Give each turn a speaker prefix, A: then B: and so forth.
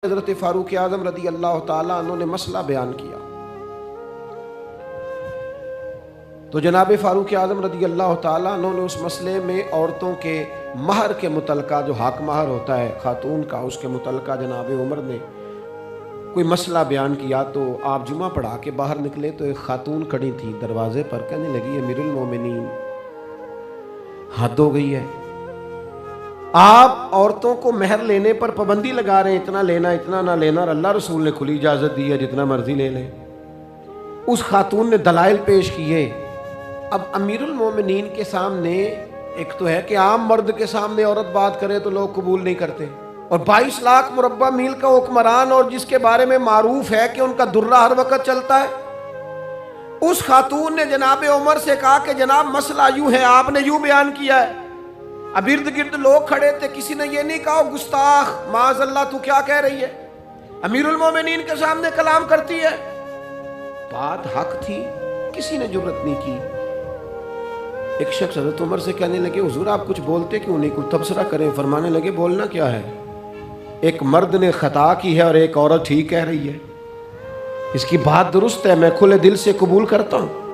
A: حضرت فاروق اعظم رضی اللہ تعالیٰ عنہ نے مسئلہ بیان کیا تو جناب فاروق اعظم رضی اللہ تعالیٰ عنہ نے اس مسئلے میں عورتوں کے مہر کے متعلقہ جو حق مہر ہوتا ہے خاتون کا، اس کے متعلقہ جناب عمر نے کوئی مسئلہ بیان کیا۔ تو آپ جمعہ پڑھا کے باہر نکلے تو ایک خاتون کھڑی تھی دروازے پر، کہنے لگی امیر المومنین حد ہو گئی ہے، آپ عورتوں کو مہر لینے پر پابندی لگا رہے ہیں، اتنا لینا اتنا نہ لینا، اور اللہ رسول نے کھلی اجازت دی ہے جتنا مرضی لے لیں۔ اس خاتون نے دلائل پیش کیے۔ اب امیر المومنین کے سامنے ایک تو ہے کہ عام مرد کے سامنے عورت بات کرے تو لوگ قبول نہیں کرتے، اور 22 لاکھ مربع میل کا حکمران اور جس کے بارے میں معروف ہے کہ ان کا درہ ہر وقت چلتا ہے، اس خاتون نے جناب عمر سے کہا کہ جناب مسئلہ یوں ہے، آپ نے یوں بیان کیا ہے۔ اب ارد گرد لوگ کھڑے تھے، کسی نے یہ نہیں کہا گستاخ معاذ اللہ تو کیا کہہ رہی ہے، امیر المومنین کے سامنے کلام کرتی ہے۔ بات حق تھی، کسی نے جرت نہیں کی۔ ایک شخص حضرت عمر سے کہنے لگے حضور آپ کچھ بولتے کیوں نہیں، کچھ تبصرہ کریں۔ فرمانے لگے بولنا کیا ہے، ایک مرد نے خطا کی ہے اور ایک عورت ٹھیک کہہ رہی ہے، اس کی بات درست ہے، میں کھلے دل سے قبول کرتا ہوں۔